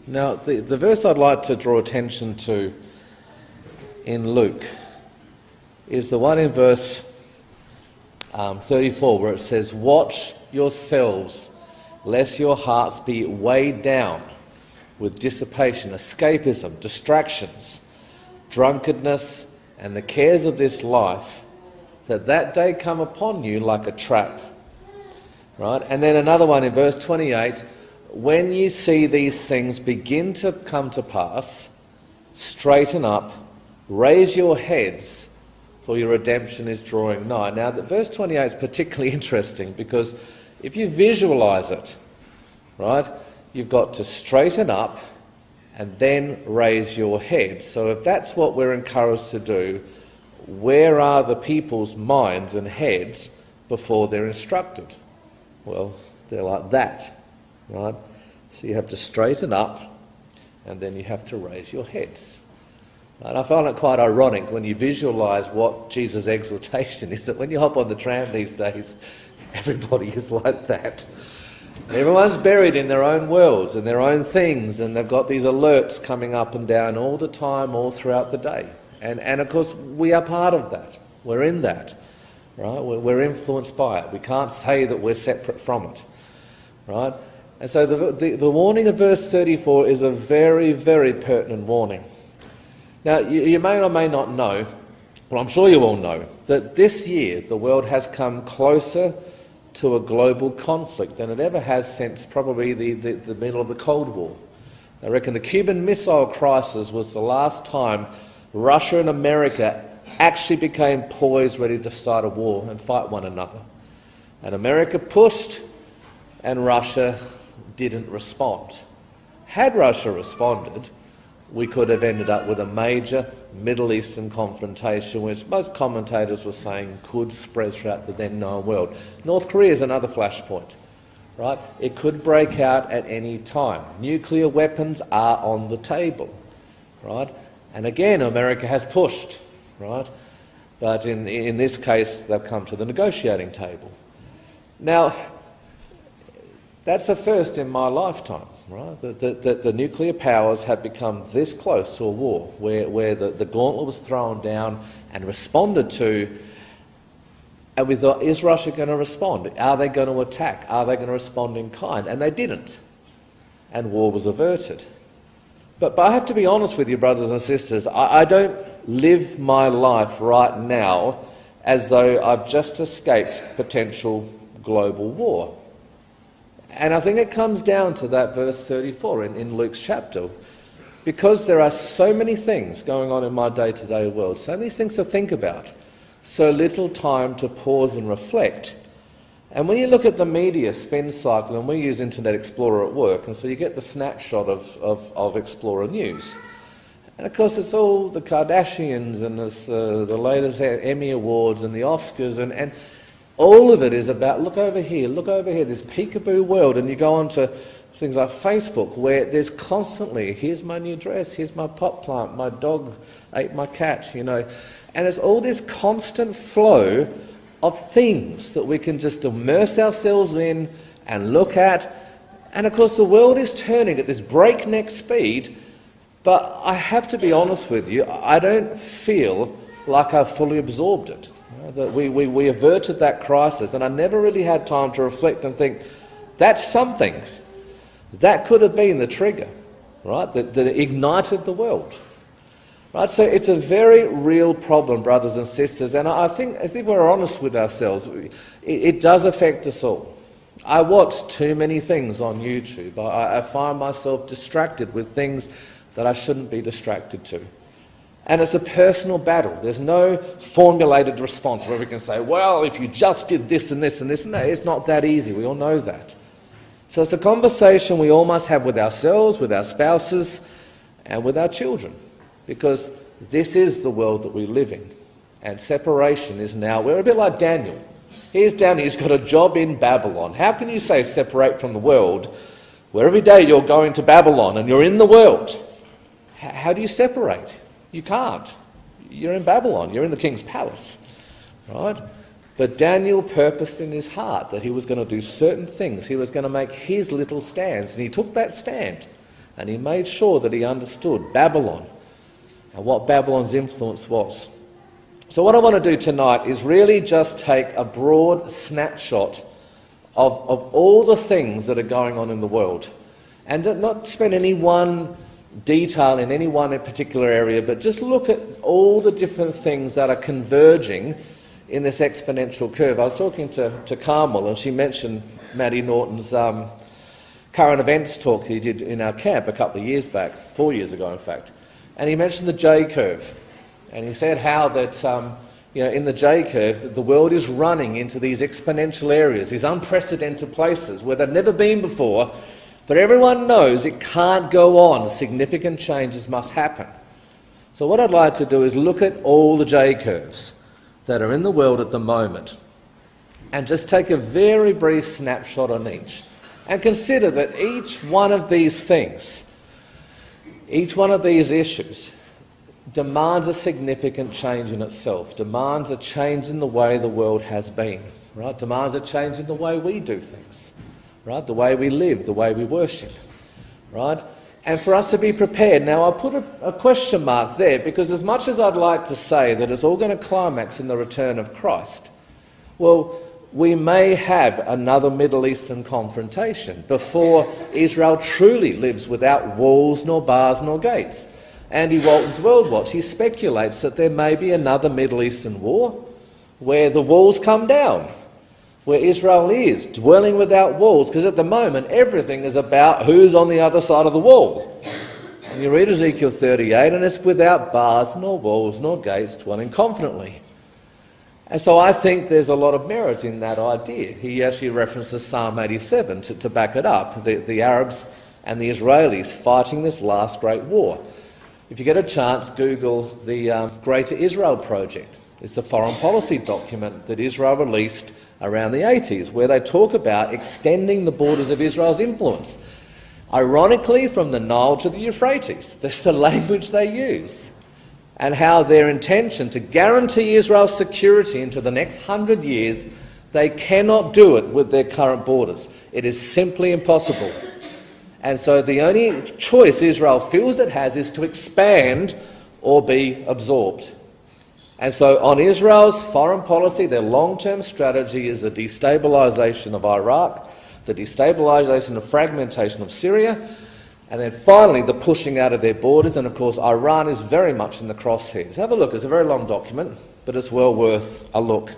Now, the verse I'd like to draw attention to in Luke is the one in verse 34 where it says, "Watch yourselves, lest your hearts be weighed down with dissipation, escapism, distractions, drunkenness, and the cares of this life, that day come upon you like a trap." Right? And then another one in verse 28, "When you see these things begin to come to pass, straighten up, raise your heads, for your redemption is drawing nigh." Now, verse 28 is particularly interesting because if you visualize it, right, you've got to straighten up and then raise your head. So if that's what we're encouraged to do, where are the people's minds and heads before they're instructed? Well, they're like that, right? So you have to straighten up and then you have to raise your heads. And I find it quite ironic when you visualise what Jesus' exhortation is, that when you hop on the tram these days, everybody is like that. Everyone's buried in their own worlds and their own things, and they've got these alerts coming up and down all the time, all throughout the day. And of course, we are part of that. We're in that, right? We're influenced by it. We can't say that we're separate from it, right? And so the warning of verse 34 is a very, very pertinent warning. Now, you may or may not know, well, I'm sure you all know, that this year the world has come closer to a global conflict than it ever has since probably the middle of the Cold War. I reckon the Cuban Missile Crisis was the last time Russia and America actually became poised, ready to start a war and fight one another. And America pushed, and Russia didn't respond. Had Russia responded, we could have ended up with a major Middle Eastern confrontation, which most commentators were saying could spread throughout the then known world. North Korea is another flashpoint, right? It could break out at any time. Nuclear weapons are on the table, right? And again, America has pushed, right? But in this case, they've come to the negotiating table. Now, that's a first in my lifetime, right? That the nuclear powers have become this close to a war where the gauntlet was thrown down and responded to, and we thought, is Russia going to respond? Are they going to attack? Are they going to respond in kind? And they didn't. And war was averted. But I have to be honest with you, brothers and sisters, I don't live my life right now as though I've just escaped potential global war. And I think it comes down to that verse 34 in Luke's chapter. Because there are so many things going on in my day-to-day world, so many things to think about, so little time to pause and reflect. And when you look at the media spin cycle, and we use Internet Explorer at work, and so you get the snapshot of Explorer News. And of course it's all the Kardashians and the latest Emmy Awards and the Oscars, and all of it is about, look over here, this peekaboo world. And you go on to things like Facebook, where there's constantly, here's my new dress, here's my pot plant, my dog ate my cat, you know. And it's all this constant flow of things that we can just immerse ourselves in and look at. And of course the world is turning at this breakneck speed, but I have to be honest with you, I don't feel like I've fully absorbed it. That we averted that crisis, and I never really had time to reflect and think, that's something. That could have been the trigger, right, that ignited the world. Right, so it's a very real problem, brothers and sisters, and I think we're honest with ourselves, it does affect us all. I watch too many things on YouTube. I find myself distracted with things that I shouldn't be distracted to. And it's a personal battle. There's no formulated response where we can say, well, if you just did this and this and this. No, it's not that easy. We all know that. So it's a conversation we all must have with ourselves, with our spouses, and with our children. Because this is the world that we live in. And separation is now, we're a bit like Daniel. Here's Daniel, he's got a job in Babylon. How can you say separate from the world where every day you're going to Babylon and you're in the world? How do you separate? You can't. You're in Babylon. You're in the king's palace, right? But Daniel purposed in his heart that he was going to do certain things. He was going to make his little stands, and he took that stand. And he made sure that he understood Babylon and what Babylon's influence was. So what I want to do tonight is really just take a broad snapshot of all the things that are going on in the world, and not spend any one detail in any one particular area, but just look at all the different things that are converging in this exponential curve. I was talking to Carmel, and she mentioned Maddie Norton's current events talk he did in our camp a couple of years back, 4 years ago in fact, and he mentioned the J-curve, and he said how that in the J-curve the world is running into these exponential areas, these unprecedented places where they've never been before, but everyone knows it can't go on. Significant changes must happen. So what I'd like to do is look at all the J-curves that are in the world at the moment and just take a very brief snapshot on each and consider that each one of these things, each one of these issues demands a significant change in itself, demands a change in the way the world has been, right? Demands a change in the way we do things, right? The way we live, the way we worship, right? And for us to be prepared. Now, I'll put a question mark there, because as much as I'd like to say that it's all going to climax in the return of Christ, well, we may have another Middle Eastern confrontation before Israel truly lives without walls, nor bars, nor gates. Andy Walton's World Watch, he speculates that there may be another Middle Eastern war where the walls come down, where Israel is dwelling without walls, because at the moment everything is about who's on the other side of the wall. And you read Ezekiel 38 and it's without bars, nor walls, nor gates, dwelling confidently. And so I think there's a lot of merit in that idea. He actually references Psalm 87 to back it up, the Arabs and the Israelis fighting this last great war. If you get a chance, Google the Greater Israel Project. It's a foreign policy document that Israel released around the 80s, where they talk about extending the borders of Israel's influence. Ironically, from the Nile to the Euphrates. That's the language they use. And how their intention to guarantee Israel's security into the next 100 years, they cannot do it with their current borders. It is simply impossible. And so the only choice Israel feels it has is to expand or be absorbed. And so on Israel's foreign policy, their long-term strategy is the destabilisation of Iraq, the destabilisation and fragmentation of Syria, and then finally the pushing out of their borders. And of course Iran is very much in the crosshairs. Have a look, it's a very long document, but it's well worth a look.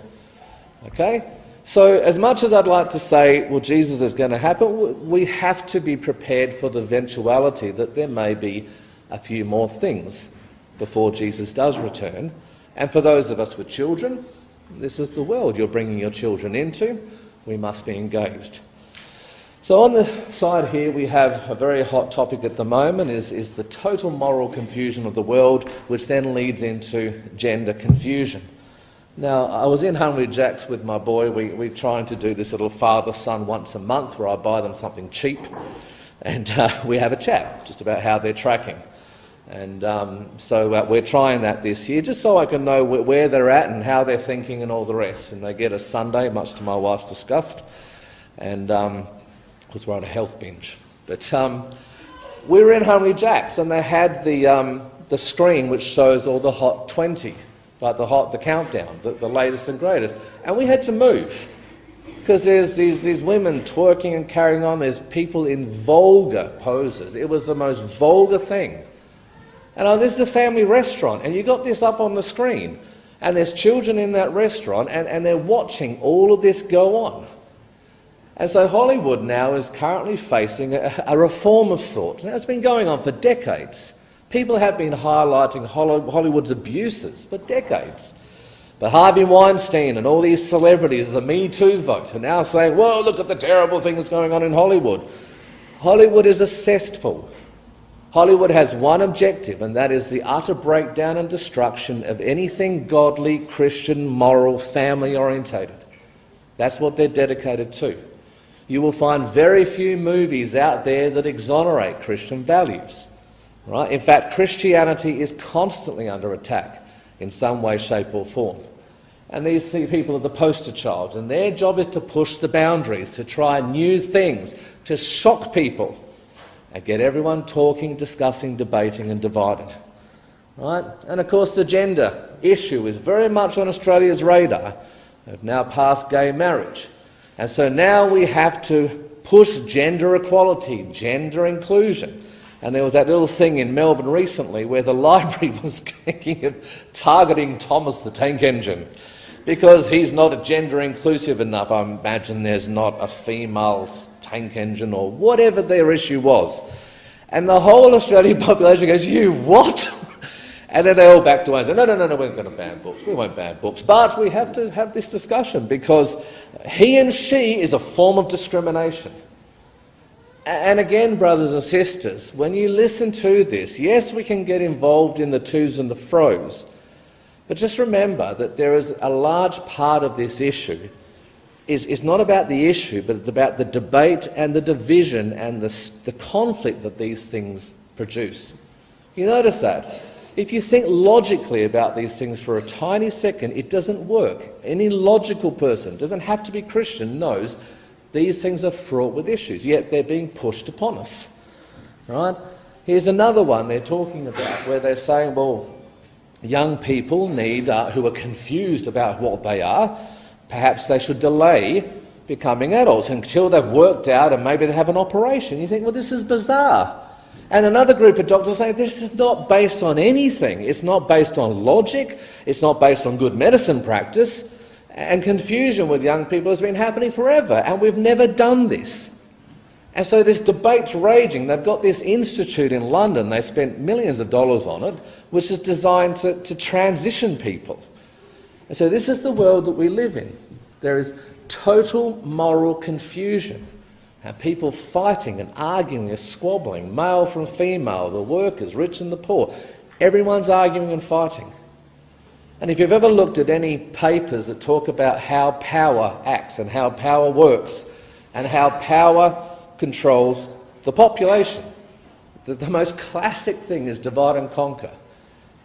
Okay? So as much as I'd like to say, well, Jesus is going to happen, we have to be prepared for the eventuality that there may be a few more things before Jesus does return. And for those of us with children, this is the world you're bringing your children into. We must be engaged. So on the side here we have a very hot topic at the moment is the total moral confusion of the world, which then leads into gender confusion. Now, I was in Hungry Jack's with my boy. We're trying to do this little father-son once a month where I buy them something cheap, and we have a chat just about how they're tracking. And so we're trying that this year, just so I can know where they're at and how they're thinking and all the rest. And they get a Sunday, much to my wife's disgust, and because we're on a health binge. But we were in Hungry Jack's, and they had the screen which shows all the Hot 20. Like the countdown, the latest and greatest. And we had to move, because there's these women twerking and carrying on. There's people in vulgar poses. It was the most vulgar thing. And this is a family restaurant, and you got this up on the screen, and there's children in that restaurant, and they're watching all of this go on. And so Hollywood now is currently facing a reform of sorts. Now, it's been going on for decades. People have been highlighting Hollywood's abuses for decades. But Harvey Weinstein and all these celebrities, the Me Too vote, are now saying, well, look at the terrible thing that's going on in Hollywood. Hollywood is a cesspool. Hollywood has one objective, and that is the utter breakdown and destruction of anything godly, Christian, moral, family-orientated. That's what they're dedicated to. You will find very few movies out there that exonerate Christian values. Right? In fact, Christianity is constantly under attack in some way, shape or form. And these people are the poster child, and their job is to push the boundaries, to try new things, to shock people and get everyone talking, discussing, debating and divided. Right? And of course the gender issue is very much on Australia's radar. They've now passed gay marriage. And so now we have to push gender equality, gender inclusion. And there was that little thing in Melbourne recently where the library was thinking of targeting Thomas the Tank Engine because he's not gender inclusive enough. I imagine there's not a female tank engine or whatever their issue was. And the whole Australian population goes, "You what?" And then they all back away and say, no, we're not going to ban books. We won't ban books. But we have to have this discussion because he and she is a form of discrimination. And again, brothers and sisters, when you listen to this, yes, we can get involved in the to's and the fro's, but just remember that there is a large part of this issue is not about the issue, but it's about the debate and the division and the conflict that these things produce. You notice that? If you think logically about these things for a tiny second, it doesn't work. Any logical person, doesn't have to be Christian, knows these things are fraught with issues, yet they're being pushed upon us. Right? Here's another one they're talking about where they're saying, well, young people need, who are confused about what they are, perhaps they should delay becoming adults until they've worked out and maybe they have an operation. You think, well, this is bizarre. And another group of doctors say this is not based on anything. It's not based on logic. It's not based on good medicine practice. And confusion with young people has been happening forever, and we've never done this. And so this debate's raging. They've got this institute in London. They spent millions of dollars on it, which is designed to transition people. And so this is the world that we live in. There is total moral confusion. And people fighting and arguing and squabbling, male from female, the workers, rich and the poor. Everyone's arguing and fighting. And if you've ever looked at any papers that talk about how power acts and how power works and how power controls the population, the most classic thing is divide and conquer.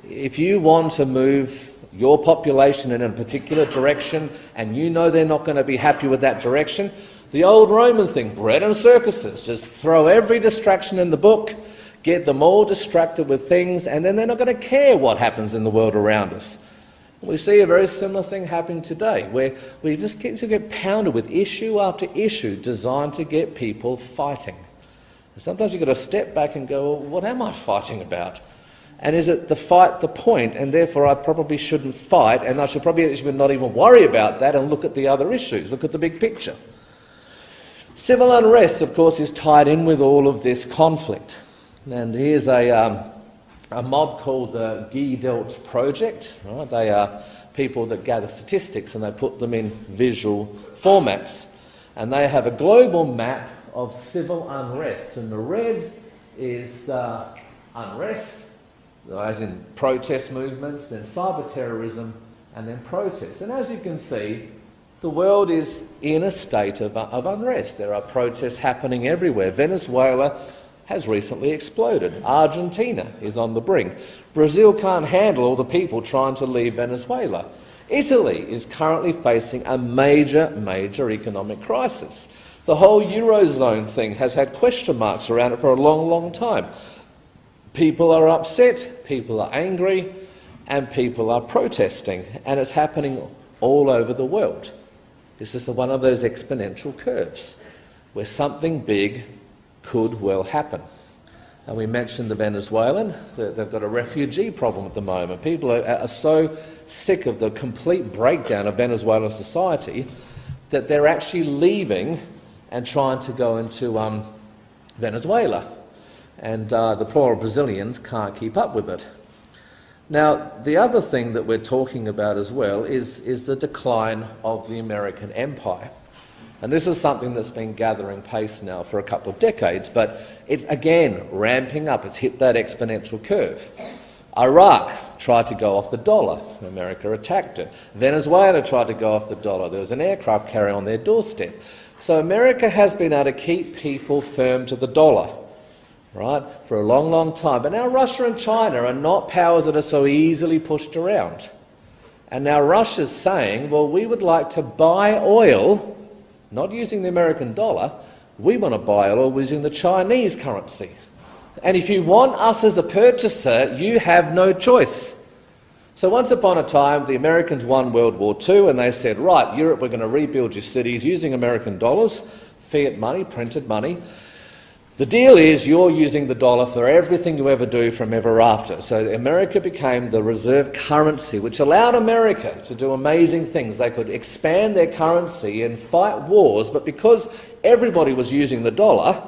If you want to move your population in a particular direction and you know they're not going to be happy with that direction, the old Roman thing, bread and circuses, just throw every distraction in the book, get them all distracted with things, and then they're not going to care what happens in the world around us. We see a very similar thing happening today, where we just get pounded with issue after issue designed to get people fighting. And sometimes you've got to step back and go, well, what am I fighting about? And is it the fight the point, and therefore I probably shouldn't fight, and I should probably not even worry about that and look at the other issues, look at the big picture. Civil unrest, of course, is tied in with all of this conflict. And here's a mob called the Guy Delt Project. Right? They are people that gather statistics and they put them in visual formats. And they have a global map of civil unrest. And the red is unrest, as in protest movements, then cyber terrorism, and then protests. And as you can see, the world is in a state of unrest. There are protests happening everywhere. Venezuela has recently exploded. Argentina is on the brink. Brazil can't handle all the people trying to leave Venezuela. Italy is currently facing a major economic crisis. The whole Eurozone thing has had question marks around it for a long time. People are upset, people are angry, and people are protesting, and it's happening all over the world. This is one of those exponential curves where something big could well happen. And we mentioned the Venezuelan, they've got a refugee problem at the moment. People are so sick of the complete breakdown of Venezuelan society that they're actually leaving and trying to go into Venezuela. And the poor Brazilians can't keep up with it. Now, the other thing that we're talking about as well is the decline of the American empire. And this is something that's been gathering pace now for a couple of decades, but it's again ramping up. It's hit that exponential curve. Iraq tried to go off the dollar. America attacked it. Venezuela tried to go off the dollar. There was an aircraft carrier on their doorstep. So America has been able to keep people firm to the dollar, right, for a long time. But now Russia and China are not powers that are so easily pushed around. And now Russia's saying, well, we would like to buy oil, not using the American dollar, we want to buy oil using the Chinese currency. And if you want us as a purchaser, you have no choice. So once upon a time, the Americans won World War II, and they said, right, Europe, we're going to rebuild your cities using American dollars, fiat money, printed money. The deal is you're using the dollar for everything you ever do from ever after. So America became the reserve currency, which allowed America to do amazing things. They could expand their currency and fight wars, but because everybody was using the dollar,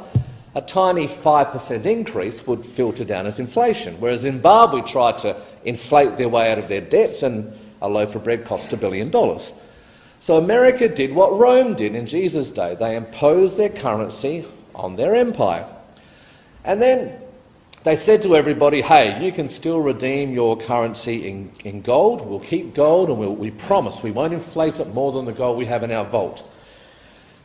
a tiny 5% increase would filter down as inflation, whereas Zimbabwe tried to inflate their way out of their debts, and a loaf of bread cost $1 billion. So America did what Rome did in Jesus' day. They imposed their currency on their empire. And then they said to everybody, hey, you can still redeem your currency in gold. We'll keep gold, and we promise we won't inflate it more than the gold we have in our vault.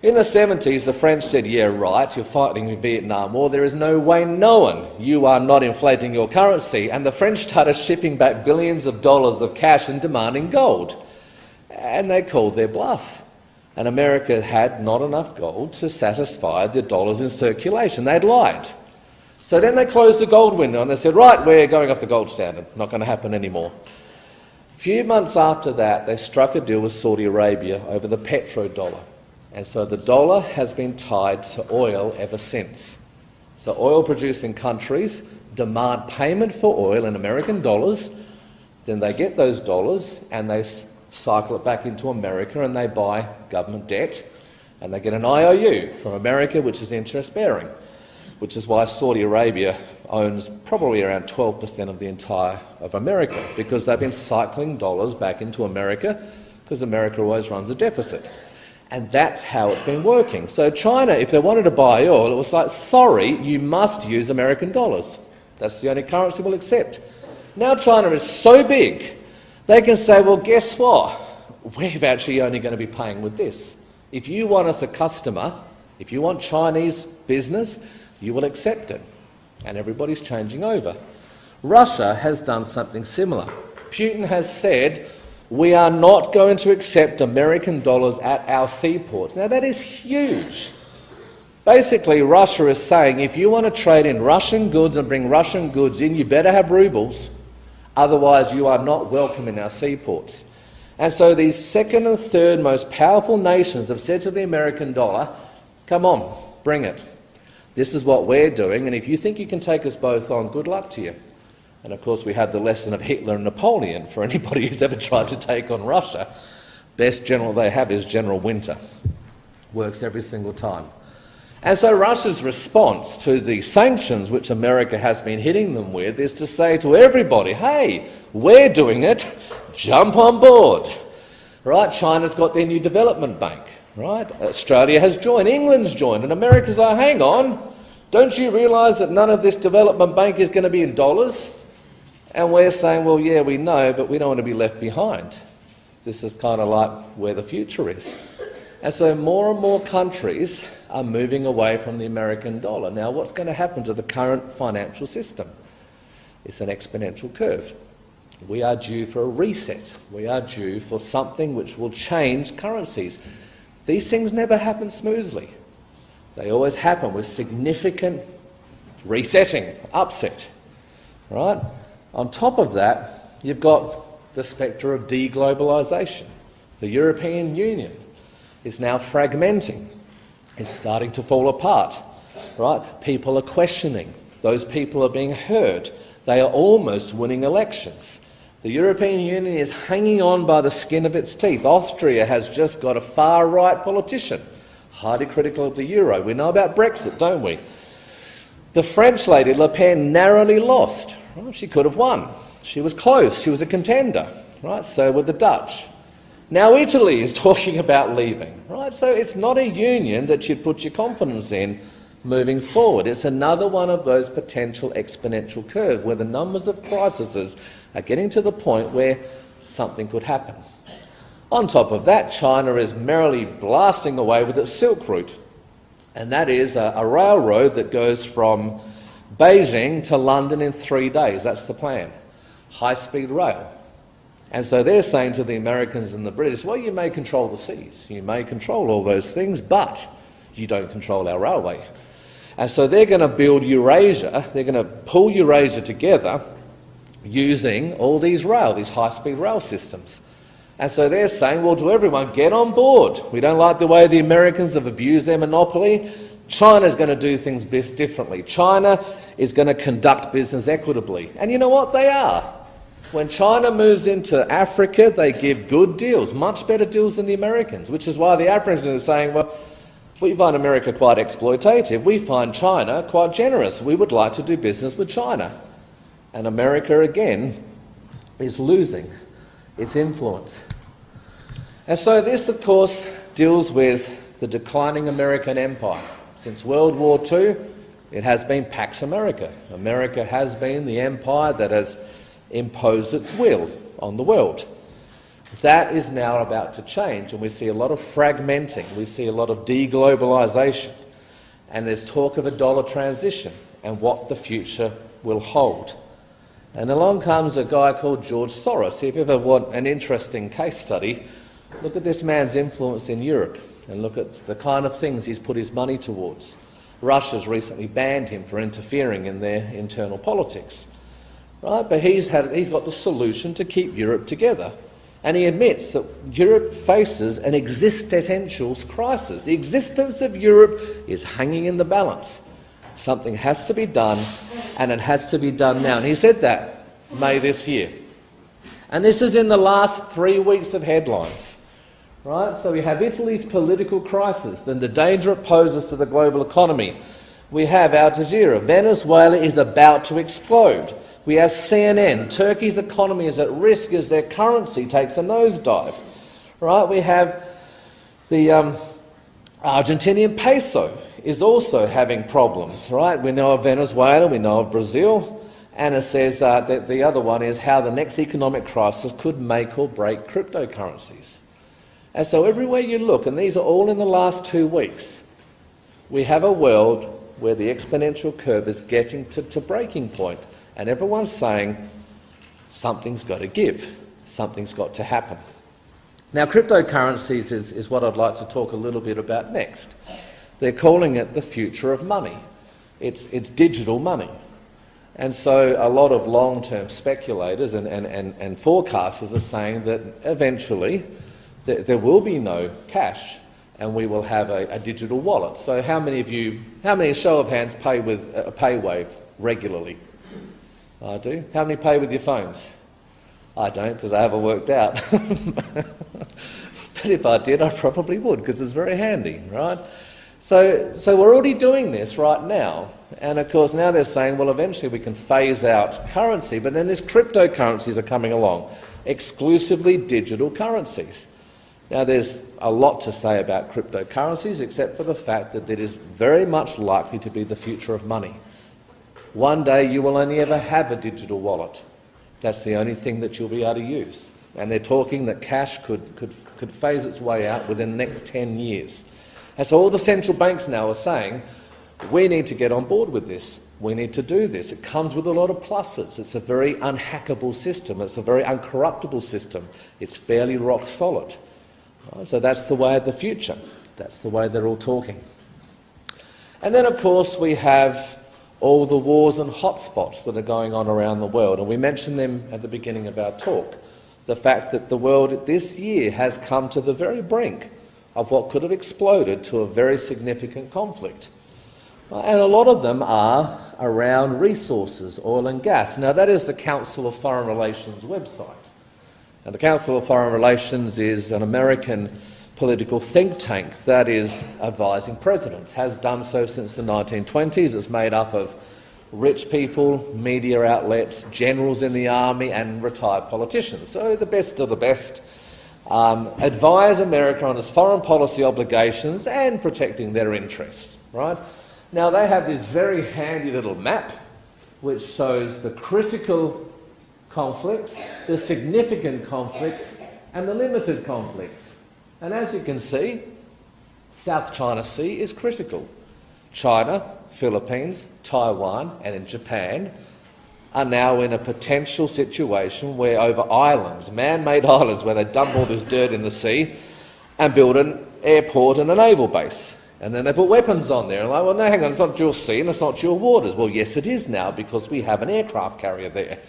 In the 70s, the French said, yeah, right, you're fighting the Vietnam War. There is no way knowing you are not inflating your currency. And the French started shipping back billions of dollars of cash and demanding gold. And they called their bluff. And America had not enough gold to satisfy the dollars in circulation. They'd lied. So then they closed the gold window and they said, right, we're going off the gold standard. Not going to happen anymore. A few months after that, they struck a deal with Saudi Arabia over the petrodollar. And so the dollar has been tied to oil ever since. So oil-producing countries demand payment for oil in American dollars, then they get those dollars and they cycle it back into America and they buy government debt, and they get an IOU from America, which is interest-bearing, which is why Saudi Arabia owns probably around 12% of the entire of America, because they've been cycling dollars back into America, because America always runs a deficit. And that's how it's been working. So China, if they wanted to buy oil, it was like, sorry, you must use American dollars. That's the only currency we'll accept. Now China is so big, they can say, well, guess what? We're actually only going to be paying with this. If you want us a customer, if you want Chinese business, you will accept it. And everybody's changing over. Russia has done something similar. Putin has said, we are not going to accept American dollars at our seaports. Now that is huge. Basically, Russia is saying, if you want to trade in Russian goods and bring Russian goods in, you better have rubles. Otherwise, you are not welcome in our seaports. And so these second and third most powerful nations have said to the American dollar, come on, bring it. This is what we're doing, and if you think you can take us both on, good luck to you. And of course we have the lesson of Hitler and Napoleon for anybody who's ever tried to take on Russia. Best general they have is General Winter. Works every single time. And so Russia's response to the sanctions which America has been hitting them with is to say to everybody, hey, we're doing it, jump on board. Right? China's got their new development bank. Right? Australia has joined, England's joined, and America's like, hang on, don't you realise that none of this development bank is going to be in dollars? And we're saying, well, yeah, we know, but we don't want to be left behind. This is kind of like where the future is. And so more and more countries are moving away from the American dollar. Now, what's going to happen to the current financial system? It's an exponential curve. We are due for a reset. We are due for something which will change currencies. These things never happen smoothly. They always happen with significant resetting, upset, right? On top of that, you've got the spectre of deglobalisation. The European Union is now fragmenting. It's starting to fall apart, right? People are questioning. Those people are being heard. They are almost winning elections. The European Union is hanging on by the skin of its teeth. Austria has just got a far-right politician, highly critical of the euro. We know about Brexit, don't we? The French lady, Le Pen, narrowly lost. Well, she could have won. She was close. She was a contender, right? So were the Dutch. Now Italy is talking about leaving, right? So it's not a union that you'd put your confidence in moving forward. It's another one of those potential exponential curves where the numbers of crises are getting to the point where something could happen. On top of that, China is merrily blasting away with its Silk Route, and that is a railroad that goes from Beijing to London in 3 days. That's the plan. High-speed rail. And so they're saying to the Americans and the British, well, you may control the seas, you may control all those things, but you don't control our railway. And so they're going to build Eurasia, they're going to pull Eurasia together using all these high-speed rail systems. And so they're saying, well, to everyone, get on board. We don't like the way the Americans have abused their monopoly. China's going to do things differently. China is going to conduct business equitably. And you know what? They are. When China moves into Africa, they give good deals, much better deals than the Americans, which is why the Africans are saying, well, we find America quite exploitative. We find China quite generous. We would like to do business with China. And America, again, is losing its influence. And so this, of course, deals with the declining American empire. Since World War II, it has been Pax America. America has been the empire that has imposed its will on the world. That is now about to change, and we see a lot of fragmenting, we see a lot of deglobalisation, and there's talk of a dollar transition and what the future will hold. And along comes a guy called George Soros. If you ever want an interesting case study, look at this man's influence in Europe and look at the kind of things he's put his money towards. Russia's recently banned him for interfering in their internal politics. Right? But he's got the solution to keep Europe together. And he admits that Europe faces an existential crisis. The existence of Europe is hanging in the balance. Something has to be done, and it has to be done now. And he said that May this year. And this is in the last 3 weeks of headlines. Right? So we have Italy's political crisis and the danger it poses to the global economy. We have Al Jazeera. Venezuela is about to explode. We have CNN. Turkey's economy is at risk as their currency takes a nosedive. Right? We have the Argentinian peso is also having problems. Right? We know of Venezuela, we know of Brazil, and it says that the other one is how the next economic crisis could make or break cryptocurrencies. And so everywhere you look, and these are all in the last 2 weeks, we have a world where the exponential curve is getting to breaking point. And everyone's saying, something's got to give, something's got to happen. Now, cryptocurrencies is what I'd like to talk a little bit about next. They're calling it the future of money. It's digital money. And so a lot of long-term speculators and forecasters are saying that eventually there will be no cash and we will have a digital wallet. So how many show of hands pay with a PayWave regularly? I do. How many pay with your phones? I don't, because I haven't worked out. But if I did, I probably would, because it's very handy, right? So we're already doing this right now. And of course now they're saying, well, eventually we can phase out currency, but then these cryptocurrencies are coming along, exclusively digital currencies. Now there's a lot to say about cryptocurrencies, except for the fact that it is very much likely to be the future of money. One day you will only ever have a digital wallet. That's the only thing that you'll be able to use. And they're talking that cash could phase its way out within the next 10 years. And so all the central banks now are saying, we need to get on board with this. We need to do this. It comes with a lot of pluses. It's a very unhackable system. It's a very uncorruptible system. It's fairly rock solid. Right? So that's the way of the future. That's the way they're all talking. And then, of course, we have all the wars and hotspots that are going on around the world. And we mentioned them at the beginning of our talk. The fact that the world this year has come to the very brink of what could have exploded to a very significant conflict. And a lot of them are around resources, oil and gas. Now that is the Council of Foreign Relations website. And the Council of Foreign Relations is an American political think tank that is advising presidents, has done so since the 1920s. It's made up of rich people, media outlets, generals in the army and retired politicians. So the best of the best advise America on its foreign policy obligations and protecting their interests, right? Now they have this very handy little map which shows the critical conflicts, the significant conflicts and the limited conflicts. And as you can see, South China Sea is critical. China, Philippines, Taiwan and in Japan are now in a potential situation where over islands, man-made islands, where they dump all this dirt in the sea and build an airport and a naval base. And then they put weapons on there. And like, well, no, hang on, it's not dual sea and it's not dual waters. Well, yes, it is now because we have an aircraft carrier there.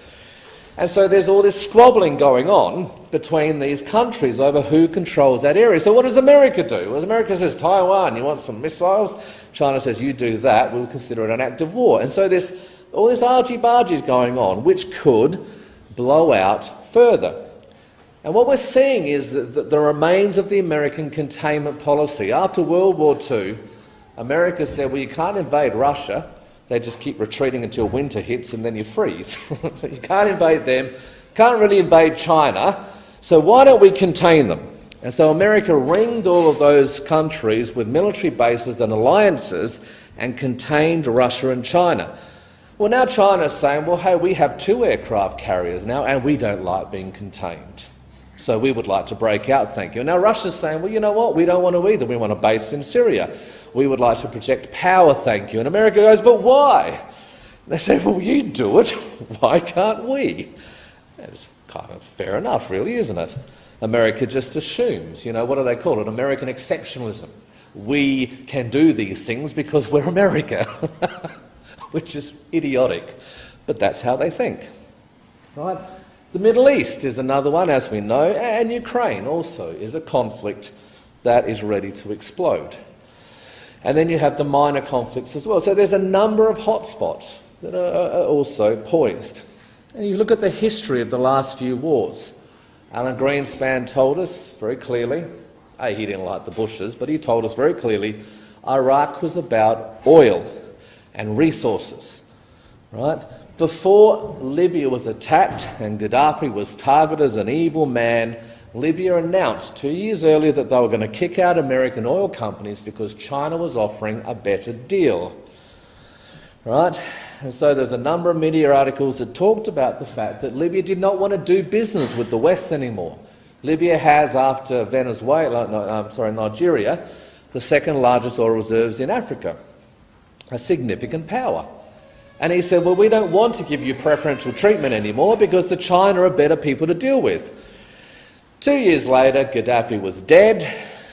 And so there's all this squabbling going on between these countries over who controls that area. So what does America do? Well, America says, Taiwan, you want some missiles? China says, you do that, we'll consider it an act of war. And so there's all this argy-bargy going on, which could blow out further. And what we're seeing is that the remains of the American containment policy. After World War II, America said, well, you can't invade Russia. They just keep retreating until winter hits and then you freeze. You can't invade them, can't really invade China, so why don't we contain them? And so America ringed all of those countries with military bases and alliances and contained Russia and China. Well, now China's saying, well, hey, we have 2 aircraft carriers now and we don't like being contained. So we would like to break out, thank you. Now Russia's saying, well, you know what, we don't want to either. We want a base in Syria. We would like to project power, thank you. And America goes, but why? And they say, well, you do it. Why can't we? It's kind of fair enough, really, isn't it? America just assumes, you know, what do they call it? American exceptionalism. We can do these things because we're America, which is idiotic. But that's how they think, right? The Middle East is another one, as we know, and Ukraine also is a conflict that is ready to explode. And then you have the minor conflicts as well. So there's a number of hotspots that are also poised. And you look at the history of the last few wars. Alan Greenspan told us very clearly, he didn't like the Bushes, but he told us very clearly, Iraq was about oil and resources, right? Before Libya was attacked and Gaddafi was targeted as an evil man, Libya announced 2 years earlier that they were going to kick out American oil companies because China was offering a better deal. Right? And so there's a number of media articles that talked about the fact that Libya did not want to do business with the West anymore. Libya has, after Nigeria, the second largest oil reserves in Africa, a significant power. And he said, well, we don't want to give you preferential treatment anymore because the China are better people to deal with. 2 years later, Gaddafi was dead,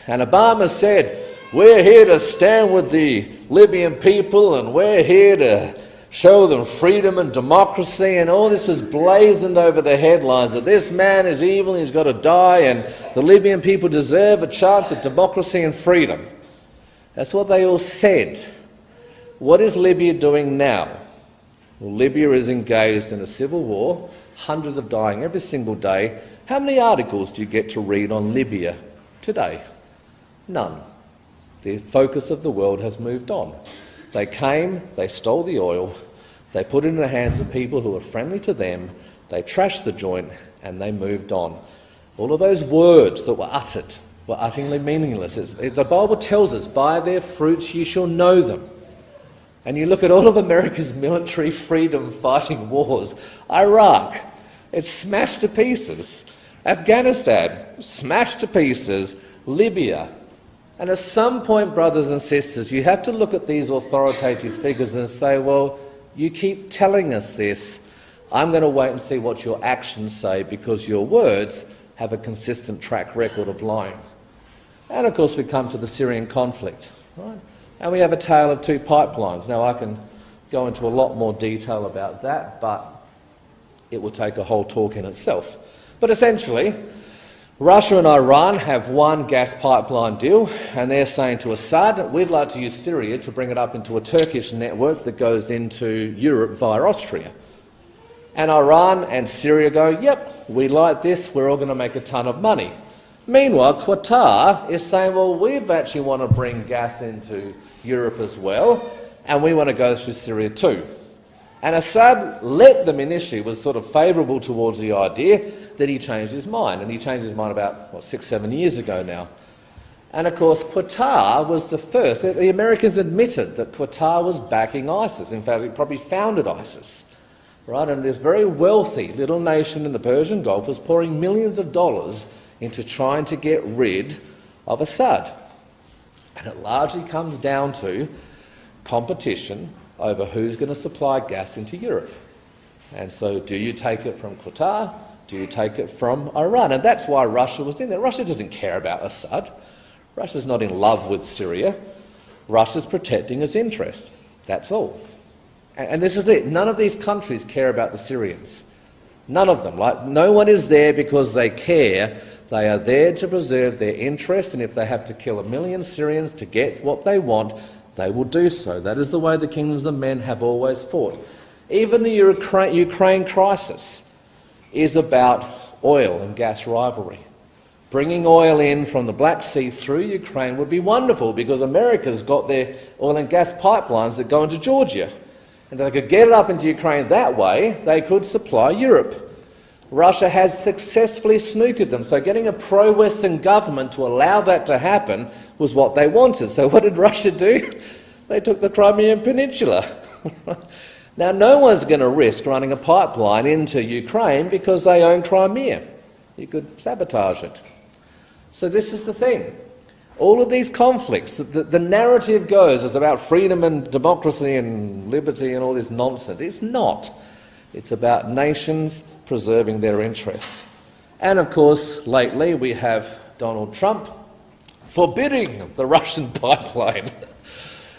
and Obama said, we're here to stand with the Libyan people and we're here to show them freedom and democracy, and all this was blazoned over the headlines that this man is evil, he's got to die, and the Libyan people deserve a chance at democracy and freedom. That's what they all said. What is Libya doing now? Well, Libya is engaged in a civil war, hundreds of dying every single day. How many articles do you get to read on Libya today? None. The focus of the world has moved on. They came, they stole the oil, they put it in the hands of people who were friendly to them, they trashed the joint, and they moved on. All of those words that were uttered were utterly meaningless. The Bible tells us, by their fruits ye shall know them. And you look at all of America's military freedom fighting wars. Iraq, it's smashed to pieces. Afghanistan, smashed to pieces. Libya. And at some point, brothers and sisters, you have to look at these authoritative figures and say, well, you keep telling us this. I'm going to wait and see what your actions say because your words have a consistent track record of lying. And of course, we come to the Syrian conflict, right? And we have a tale of 2 pipelines. Now, I can go into a lot more detail about that, but it will take a whole talk in itself. But essentially, Russia and Iran have one gas pipeline deal, and they're saying to Assad, we'd like to use Syria to bring it up into a Turkish network that goes into Europe via Austria. And Iran and Syria go, yep, we like this, we're all going to make a ton of money. Meanwhile, Qatar is saying, well, we actually want to bring gas into Europe as well, and we want to go through Syria too. And Assad let them initially, was sort of favourable towards the idea, that he changed his mind. And he changed his mind about, 6-7 years ago now. And of course, Qatar was the first. The Americans admitted that Qatar was backing ISIS. In fact, it probably founded ISIS. Right? And this very wealthy little nation in the Persian Gulf was pouring millions of dollars into trying to get rid of Assad. And it largely comes down to competition over who's going to supply gas into Europe. And so do you take it from Qatar? Do you take it from Iran? And that's why Russia was in there. Russia doesn't care about Assad. Russia's not in love with Syria. Russia's protecting its interest. That's all. And this is it. None of these countries care about the Syrians. None of them. Like, no one is there because they care. They are there to preserve their interest, and if they have to kill 1 million Syrians to get what they want, they will do so. That is the way the kingdoms of men have always fought. Even the Ukraine crisis is about oil and gas rivalry. Bringing oil in from the Black Sea through Ukraine would be wonderful because America's got their oil and gas pipelines that go into Georgia. And if they could get it up into Ukraine that way, they could supply Europe. Russia has successfully snookered them, so getting a pro-Western government to allow that to happen was what they wanted. So what did Russia do? They took the Crimean Peninsula. Now, no one's going to risk running a pipeline into Ukraine because they own Crimea. You could sabotage it. So this is the thing. All of these conflicts, the narrative goes is about freedom and democracy and liberty and all this nonsense. It's not. It's about nations preserving their interests. And of course, lately we have Donald Trump forbidding the Russian pipeline.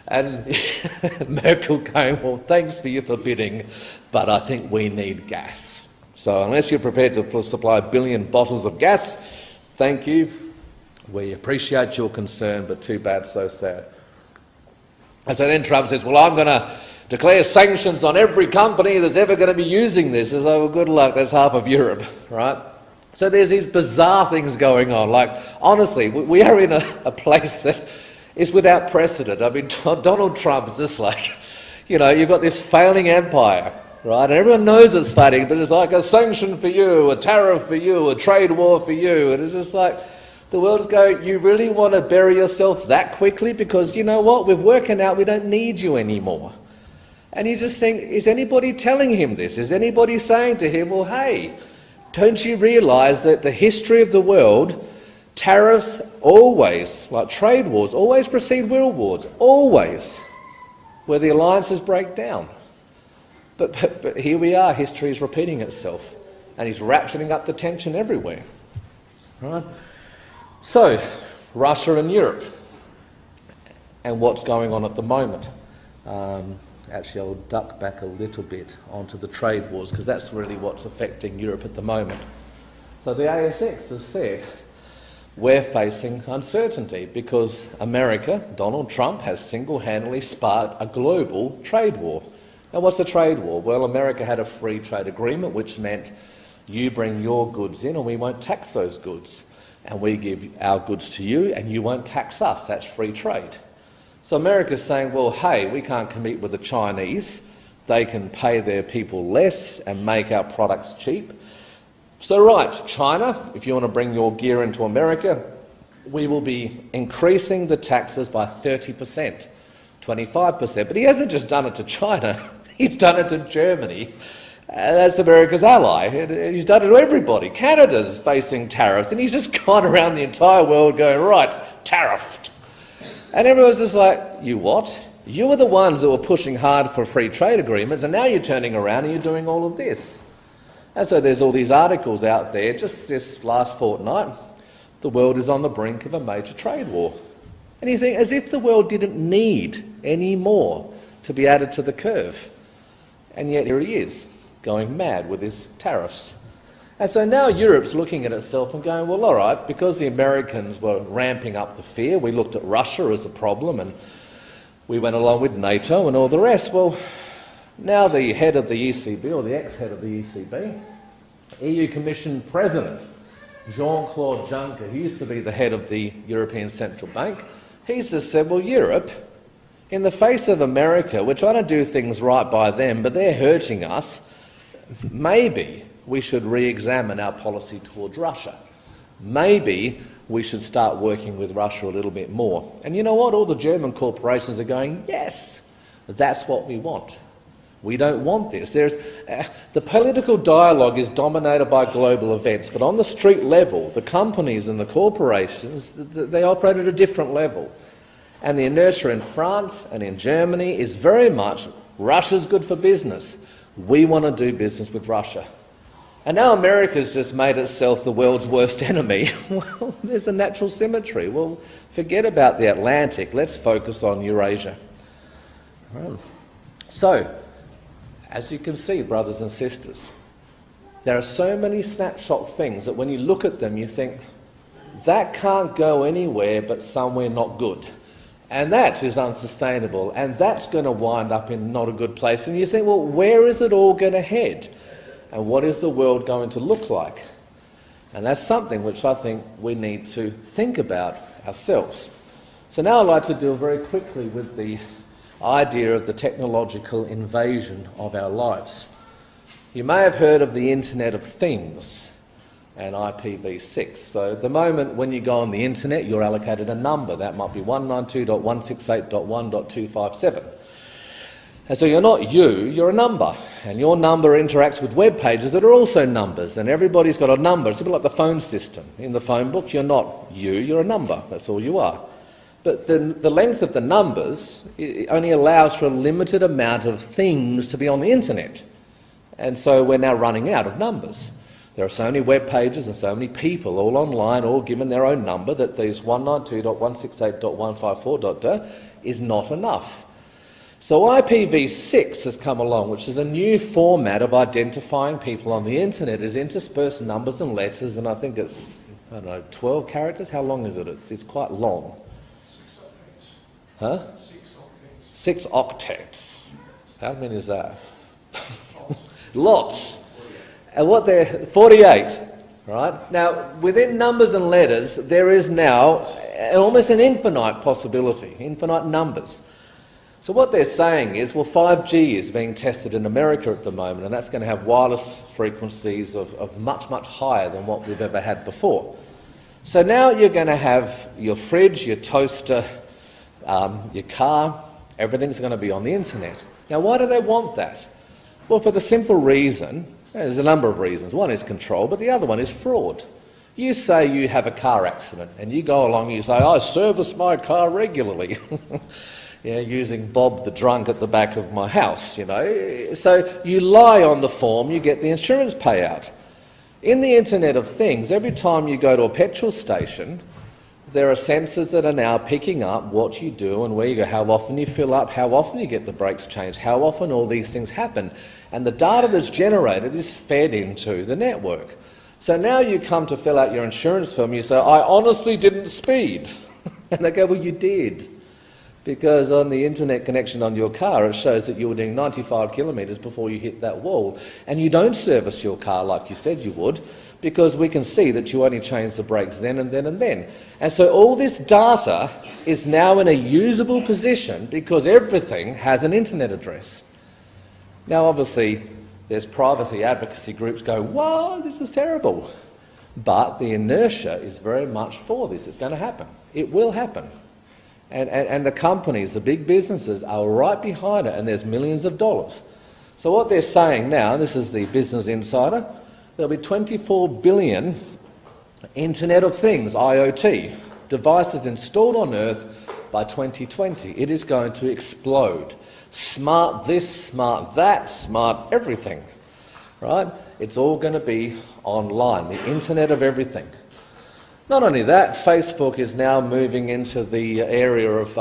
And Merkel going, well, thanks for your forbidding, but I think we need gas. So unless you're prepared to supply 1 billion bottles of gas, thank you. We appreciate your concern, but too bad, so sad. And so then Trump says, well, I'm going to declare sanctions on every company that's ever going to be using this. As well, good luck, that's half of Europe, right? So there's these bizarre things going on. Like, honestly, we are in a place that is without precedent. I mean, Donald Trump is just like, you know, you've got this failing empire, right? And everyone knows it's failing, but it's like a sanction for you, a tariff for you, a trade war for you. And it's just like, the world's going, you really want to bury yourself that quickly? Because you know what? We're working out we don't need you anymore. And you just think, is anybody telling him this? Is anybody saying to him, well, hey, don't you realise that the history of the world, tariffs always, like trade wars, always precede world wars, always, where the alliances break down. But here we are, history is repeating itself, and he's ratcheting up the tension everywhere. Right? So, Russia and Europe, and what's going on at the moment. Actually, I'll duck back a little bit onto the trade wars, because that's really what's affecting Europe at the moment. So the ASX has said, we're facing uncertainty because America, Donald Trump, has single-handedly sparked a global trade war. Now, what's a trade war? Well, America had a free trade agreement, which meant you bring your goods in and we won't tax those goods. And we give our goods to you and you won't tax us. That's free trade. So America's saying, well, hey, we can't compete with the Chinese. They can pay their people less and make our products cheap. So right, China, if you want to bring your gear into America, we will be increasing the taxes by 30%, 25%. But he hasn't just done it to China, he's done it to Germany. That's America's ally. He's done it to everybody. Canada's facing tariffs, and he's just gone around the entire world going, right, tariffed. And everyone's just like, you what? You were the ones that were pushing hard for free trade agreements, and now you're turning around and you're doing all of this. And so there's all these articles out there, just this last fortnight, the world is on the brink of a major trade war. And you think, as if the world didn't need any more to be added to the curve. And yet here he is, going mad with his tariffs. And so now Europe's looking at itself and going, well, all right, because the Americans were ramping up the fear, we looked at Russia as a problem and we went along with NATO and all the rest. Well, now the head of the ECB, or the ex-head of the ECB, EU Commission President, Jean-Claude Juncker, who used to be the head of the European Central Bank, he's just said, well, Europe, in the face of America, we're trying to do things right by them, but they're hurting us, maybe we should re-examine our policy towards Russia. Maybe we should start working with Russia a little bit more. And you know what? All the German corporations are going, yes, that's what we want. We don't want this. The political dialogue is dominated by global events, but on the street level, the companies and the corporations, they operate at a different level. And the inertia in France and in Germany is very much, Russia's good for business. We want to do business with Russia. And now America's just made itself the world's worst enemy. Well, there's a natural symmetry. Well, forget about the Atlantic. Let's focus on Eurasia. So, as you can see, brothers and sisters, there are so many snapshot things that when you look at them, you think, that can't go anywhere but somewhere not good. And that is unsustainable, and that's going to wind up in not a good place. And you think, well, where is it all going to head? And what is the world going to look like? And that's something which I think we need to think about ourselves. So now I'd like to deal very quickly with the idea of the technological invasion of our lives. You may have heard of the Internet of Things and IPv6. So at the moment when you go on the internet, you're allocated a number. That might be 192.168.1.257. And so you're not you're a number. And your number interacts with web pages that are also numbers. And everybody's got a number. It's a bit like the phone system. In the phone book, you're not you're a number. That's all you are. But the length of the numbers it only allows for a limited amount of things to be on the internet. And so we're now running out of numbers. There are so many web pages and so many people all online, all given their own number, that these 192.168.154. Is not enough. So IPv6 has come along, which is a new format of identifying people on the internet. It's interspersed numbers and letters, and I think it's, 12 characters? How long is it? It's quite long. 6 octets. Huh? 6 octets. How many is that? Lots. And what they're 48, right? Now, within numbers and letters, there is now almost an infinite possibility, infinite numbers. So what they're saying is, well, 5G is being tested in America at the moment, and that's going to have wireless frequencies of much, much higher than what we've ever had before. So now you're going to have your fridge, your toaster, your car, everything's going to be on the internet. Now, why do they want that? Well, for the simple reason, there's a number of reasons. One is control, but the other one is fraud. You say you have a car accident, and you go along and you say, I service my car regularly. Using Bob the drunk at the back of my house, So you lie on the form, you get the insurance payout. In the Internet of Things, every time you go to a petrol station, there are sensors that are now picking up what you do and where you go, how often you fill up, how often you get the brakes changed, how often all these things happen. And the data that's generated is fed into the network. So now you come to fill out your insurance form, you say, I honestly didn't speed. And they go, well, you did. Because on the internet connection on your car, it shows that you were doing 95 kilometres before you hit that wall. And you don't service your car like you said you would, because we can see that you only changed the brakes then and then and then. And so all this data is now in a usable position because everything has an internet address. Now, obviously, there's privacy advocacy groups go, wow, this is terrible. But the inertia is very much for this. It's going to happen. It will happen. And the companies, the big businesses, are right behind it, and there's millions of dollars. So what they're saying now, and this is the Business Insider, there'll be 24 billion Internet of Things, IoT, devices installed on Earth by 2020. It is going to explode. Smart this, smart that, smart everything, right? It's all going to be online, the Internet of everything. Not only that, Facebook is now moving into the area of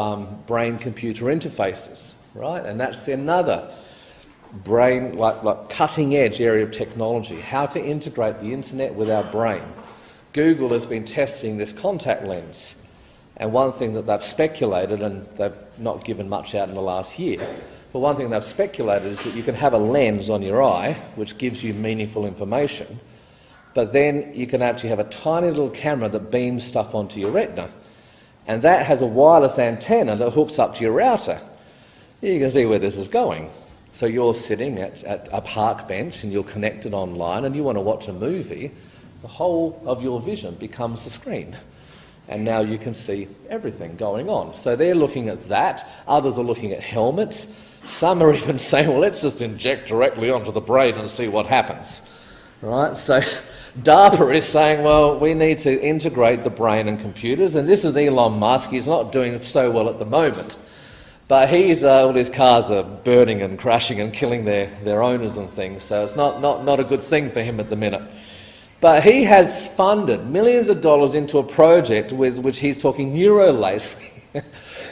brain-computer interfaces, right? And that's another brain, like cutting-edge area of technology, how to integrate the internet with our brain. Google has been testing this contact lens, and one thing that they've speculated, and they've not given much out in the last year, but one thing they've speculated is that you can have a lens on your eye which gives you meaningful information, but then you can actually have a tiny little camera that beams stuff onto your retina. And that has a wireless antenna that hooks up to your router. You can see where this is going. So you're sitting at a park bench and you're connected online and you want to watch a movie, the whole of your vision becomes the screen. And now you can see everything going on. So they're looking at that. Others are looking at helmets. Some are even saying, well, let's just inject directly onto the brain and see what happens. Right? So DARPA is saying, well, we need to integrate the brain and computers, and this is Elon Musk. He's not doing so well at the moment. But all his cars are burning and crashing and killing their owners and things, so it's not a good thing for him at the minute. But he has funded millions of dollars into a project with which he's talking neurolace,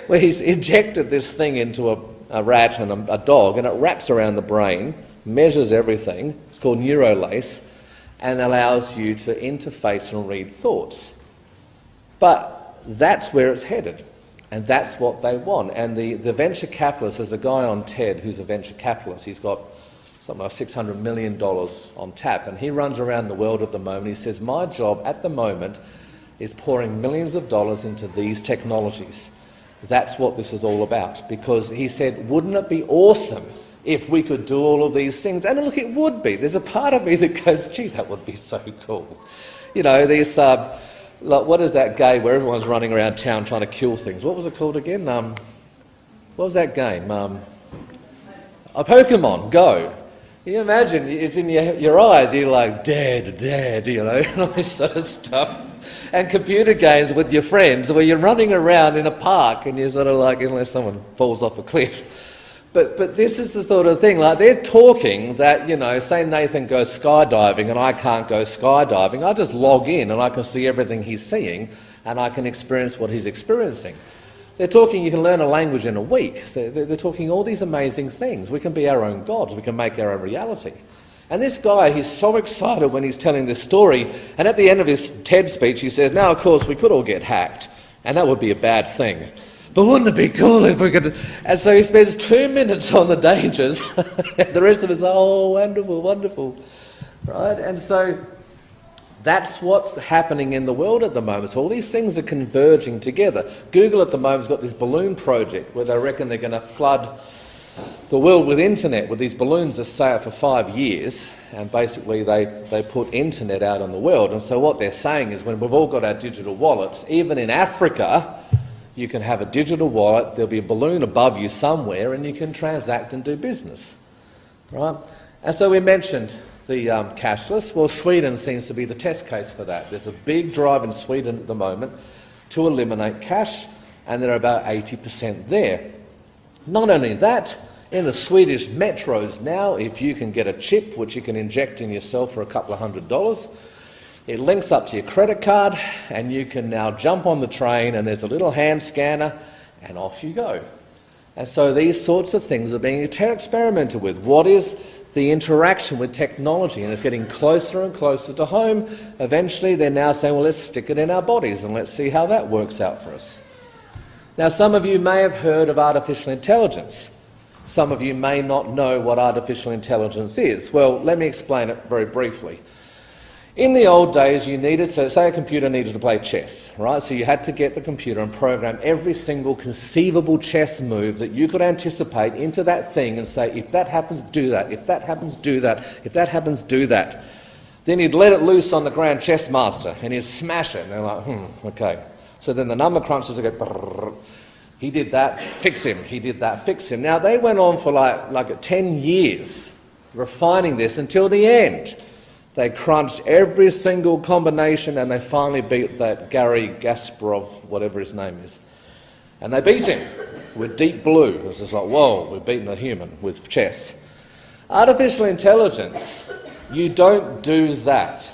where he's injected this thing into a rat and a dog, and it wraps around the brain, measures everything. It's called neurolace, and allows you to interface and read thoughts. But that's where it's headed. And that's what they want. And the venture capitalist, there's a guy on TED who's a venture capitalist. He's got something like $600 million on tap. And he runs around the world at the moment. He says, my job at the moment is pouring millions of dollars into these technologies. That's what this is all about. Because he said, wouldn't it be awesome if we could do all of these things? And look, it would be. There's a part of me that goes, gee, that would be so cool. You know, these... Like, what is that game where everyone's running around town trying to kill things? What was it called again? What was that game? A Pokemon Go. You imagine, it's in your eyes, you're like, dead, you know, and all this sort of stuff. And computer games with your friends where you're running around in a park and you're sort of like, unless someone falls off a cliff. But this is the sort of thing, like they're talking that, you know, say Nathan goes skydiving and I can't go skydiving, I just log in and I can see everything he's seeing and I can experience what he's experiencing. They're talking you can learn a language in a week. They're talking all these amazing things. We can be our own gods, we can make our own reality. And this guy, he's so excited when he's telling this story, and at the end of his TED speech he says, now of course we could all get hacked, and that would be a bad thing. But wouldn't it be cool if we could... And so he spends 2 minutes on the dangers, and the rest of us are, oh, wonderful, wonderful. Right? And so that's what's happening in the world at the moment. So all these things are converging together. Google at the moment's got this balloon project where they reckon they're going to flood the world with internet, with these balloons that stay out for 5 years, and basically they put internet out in the world. And so what they're saying is when we've all got our digital wallets, even in Africa... You can have a digital wallet, there'll be a balloon above you somewhere, and you can transact and do business, right? And so we mentioned the cashless. Well, Sweden seems to be the test case for that. There's a big drive in Sweden at the moment to eliminate cash, and they're about 80% there. Not only that, in the Swedish metros now, if you can get a chip which you can inject in yourself for a couple of $100, it links up to your credit card and you can now jump on the train and there's a little hand scanner and off you go. And so these sorts of things are being experimented with. What is the interaction with technology? And it's getting closer and closer to home. Eventually they're now saying, well, let's stick it in our bodies and let's see how that works out for us. Now some of you may have heard of artificial intelligence. Some of you may not know what artificial intelligence is. Well, let me explain it very briefly. In the old days, you needed to, say a computer needed to play chess, right? So you had to get the computer and program every single conceivable chess move that you could anticipate into that thing and say, if that happens, do that. If that happens, do that. If that happens, do that. Then you'd let it loose on the grand chess master and he'd smash it. And they're like, okay. So then the number crunchers would go, brrr. He did that, fix him. He did that, fix him. Now, they went on for like 10 years refining this until the end. They crunched every single combination and they finally beat that Gary Kasparov, whatever his name is. And they beat him with Deep Blue. It was just like, whoa, we've beaten a human with chess. Artificial intelligence, you don't do that.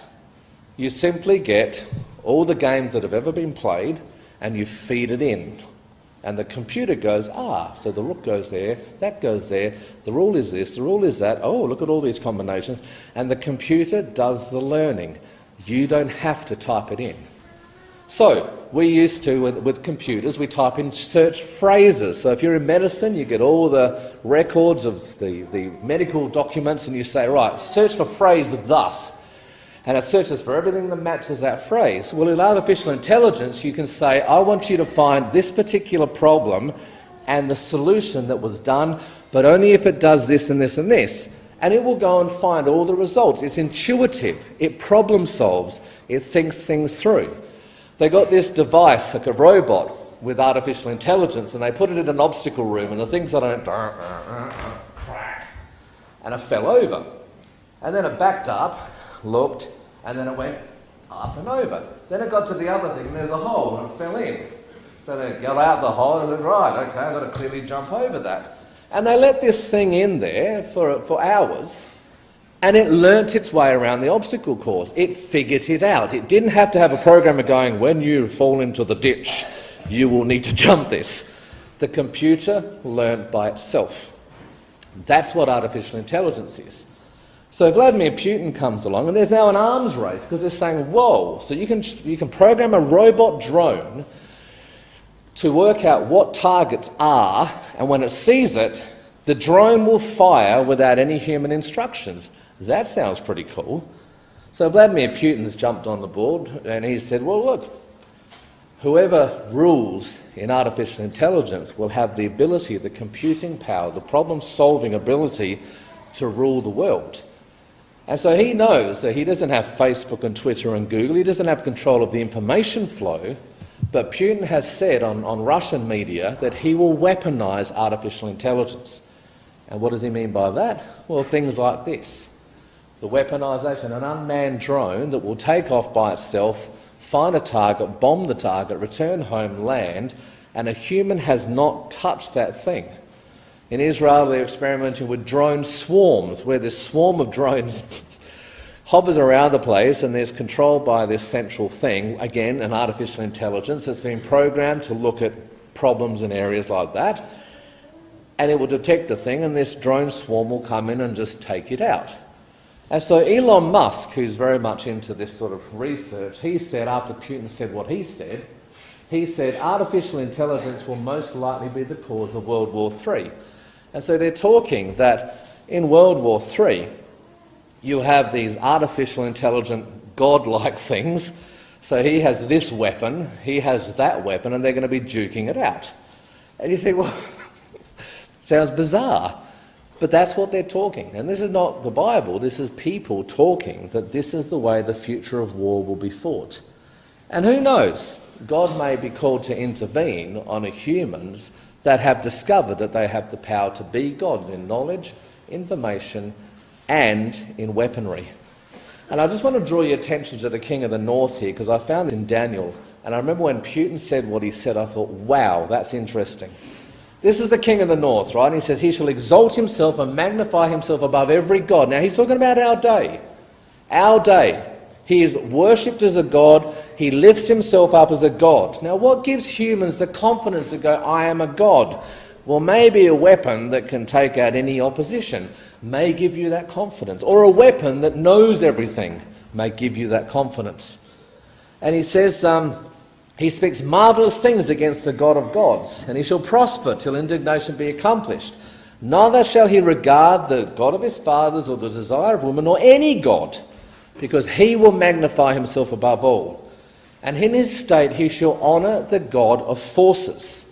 You simply get all the games that have ever been played and you feed it in. And the computer goes, so the rook goes there, that goes there, the rule is this, the rule is that, oh, look at all these combinations. And the computer does the learning. You don't have to type it in. So, we used to, with computers, we type in search phrases. So if you're in medicine, you get all the records of the medical documents and you say, right, search for phrase thus. And it searches for everything that matches that phrase. Well, in artificial intelligence, you can say, I want you to find this particular problem and the solution that was done, but only if it does this and this and this. And it will go and find all the results. It's intuitive. It problem solves. It thinks things through. They got this device, like a robot, with artificial intelligence, and they put it in an obstacle room, and the thing sort of went, crack, and it fell over. And then it backed up, looked, and then it went up and over. Then it got to the other thing, and there's a hole, and it fell in. So they go out the hole and they're right, okay, I've got to clearly jump over that. And they let this thing in there for hours, and it learnt its way around the obstacle course. It figured it out. It didn't have to have a programmer going, when you fall into the ditch, you will need to jump this. The computer learnt by itself. That's what artificial intelligence is. So Vladimir Putin comes along, and there's now an arms race, because they're saying, whoa, so you can program a robot drone to work out what targets are, and when it sees it, the drone will fire without any human instructions. That sounds pretty cool. So Vladimir Putin's jumped on the board, and he said, well, look, whoever rules in artificial intelligence will have the ability, the computing power, the problem-solving ability to rule the world. And so he knows that he doesn't have Facebook and Twitter and Google, he doesn't have control of the information flow, but Putin has said on Russian media that he will weaponize artificial intelligence. And what does he mean by that? Well, things like this. The weaponization, an unmanned drone that will take off by itself, find a target, bomb the target, return home, land, and a human has not touched that thing. In Israel, they're experimenting with drone swarms, where this swarm of drones hovers around the place and there's control by this central thing, again, an artificial intelligence that's been programmed to look at problems in areas like that, and it will detect a thing and this drone swarm will come in and just take it out. And so Elon Musk, who's very much into this sort of research, he said, after Putin said what he said artificial intelligence will most likely be the cause of World War III. And so they're talking that in World War III, you have these artificial intelligent godlike things. So he has this weapon, he has that weapon, and they're going to be duking it out. And you think, well, sounds bizarre. But that's what they're talking. And this is not the Bible, this is people talking that this is the way the future of war will be fought. And who knows, God may be called to intervene on humans that have discovered that they have the power to be gods in knowledge, information, and in weaponry. And I just want to draw your attention to the king of the north here, because I found it in Daniel. And I remember when Putin said what he said, I thought, wow, that's interesting. This is the king of the north, right? And he says, he shall exalt himself and magnify himself above every god. Now, he's talking about our day. Our day. He is worshipped as a god. He lifts himself up as a god. Now, what gives humans the confidence to go, I am a god? Well, maybe a weapon that can take out any opposition may give you that confidence. Or a weapon that knows everything may give you that confidence. And he says, he speaks marvellous things against the God of gods, and he shall prosper till indignation be accomplished. Neither shall he regard the God of his fathers or the desire of woman or any god, because he will magnify himself above all. And in his state he shall honour the God of forces,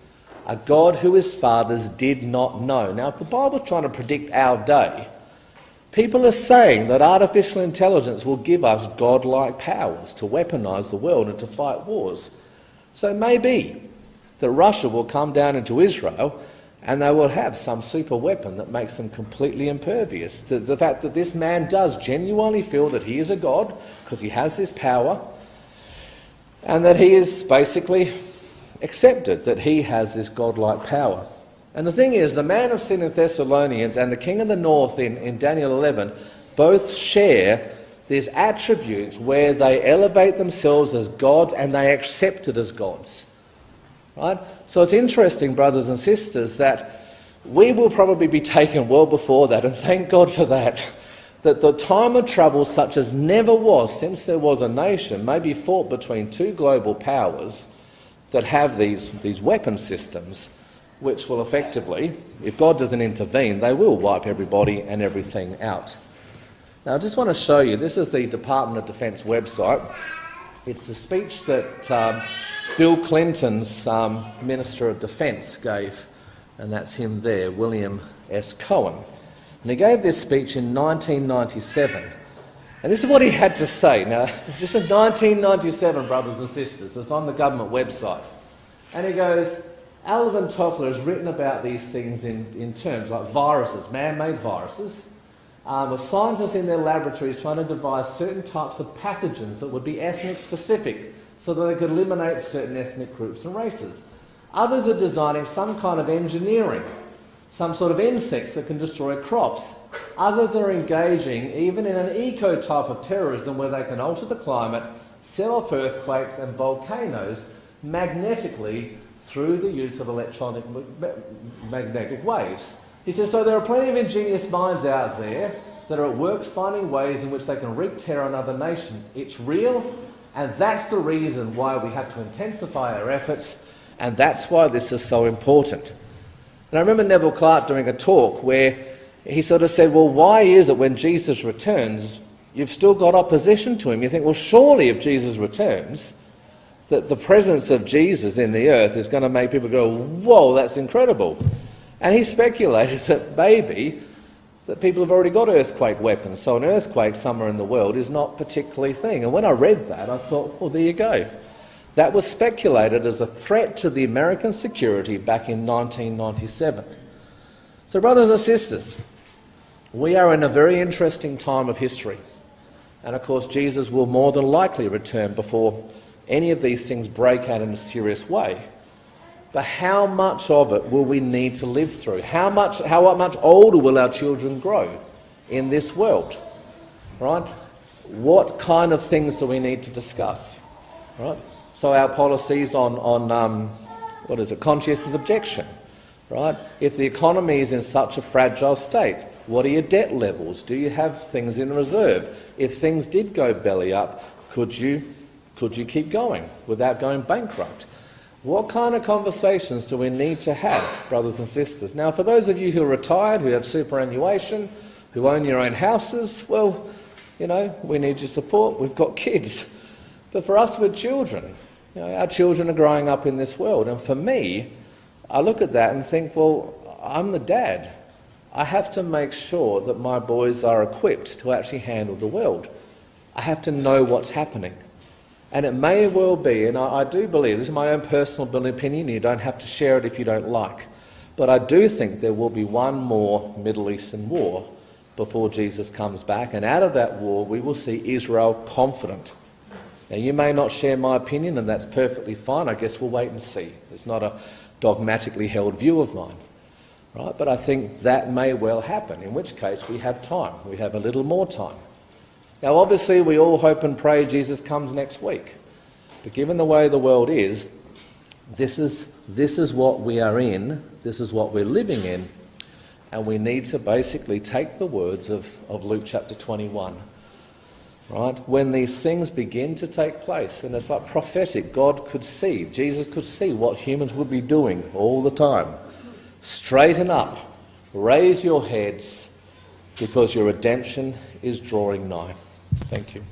a God who his fathers did not know. Now, if the Bible's trying to predict our day, people are saying that artificial intelligence will give us godlike powers to weaponise the world and to fight wars. So maybe that Russia will come down into Israel and they will have some super weapon that makes them completely impervious to the fact that this man does genuinely feel that he is a god because he has this power, and that he is basically accepted that he has this godlike power. And the thing is, the man of sin in Thessalonians and the king of the north in Daniel 11 both share these attributes where they elevate themselves as gods and they accept it as gods. Right? So it's interesting, brothers and sisters, that we will probably be taken well before that, and thank God for that, that the time of trouble such as never was since there was a nation may be fought between two global powers that have these weapon systems which will effectively, if God doesn't intervene, they will wipe everybody and everything out. Now, I just want to show you, this is the Department of Defence website. It's the speech that Bill Clinton's Minister of Defence gave, and that's him there, William S. Cohen. And he gave this speech in 1997. And this is what he had to say. Now, this is 1997, brothers and sisters. It's on the government website. And he goes, Alvin Toffler has written about these things in terms like viruses, man-made viruses, with scientists in their laboratories trying to devise certain types of pathogens that would be ethnic specific so that they could eliminate certain ethnic groups and races. Others are designing some kind of engineering, some sort of insects that can destroy crops. Others are engaging even in an eco type of terrorism where they can alter the climate, set off earthquakes and volcanoes magnetically through the use of electronic magnetic waves. He says, so there are plenty of ingenious minds out there that are at work finding ways in which they can wreak terror on other nations. It's real, and that's the reason why we have to intensify our efforts, and that's why this is so important. And I remember Neville Clark doing a talk where he sort of said, well, why is it when Jesus returns, you've still got opposition to him? You think, well, surely if Jesus returns, that the presence of Jesus in the earth is going to make people go, whoa, that's incredible. And he speculated that maybe that people have already got earthquake weapons, so an earthquake somewhere in the world is not particularly a thing. And when I read that, I thought, well, there you go. That was speculated as a threat to the American security back in 1997. So brothers and sisters, we are in a very interesting time of history. And of course, Jesus will more than likely return before any of these things break out in a serious way. But how much of it will we need to live through? How much older will our children grow in this world? Right? What kind of things do we need to discuss? Right? So our policies on conscientious objection. Right? If the economy is in such a fragile state, what are your debt levels? Do you have things in reserve? If things did go belly up, could you keep going without going bankrupt? What kind of conversations do we need to have, brothers and sisters? Now, for those of you who are retired, who have superannuation, who own your own houses, well, we need your support. We've got kids. But for us with children, our children are growing up in this world. And for me, I look at that and think, well, I'm the dad. I have to make sure that my boys are equipped to actually handle the world. I have to know what's happening. And it may well be, and I do believe, this is my own personal opinion, you don't have to share it if you don't like, but I do think there will be one more Middle Eastern war before Jesus comes back, and out of that war we will see Israel confident. Now you may not share my opinion, and that's perfectly fine. I guess we'll wait and see. It's not a dogmatically held view of mine, right? But I think that may well happen, in which case we have time. We have a little more time. Now obviously we all hope and pray Jesus comes next week. But given the way the world is, this is what we are in, this is what we're living in, and we need to basically take the words of Luke chapter 21. Right? When these things begin to take place, and it's like prophetic, God could see, Jesus could see what humans would be doing all the time. Straighten up, raise your heads, because your redemption is drawing nigh. Thank you.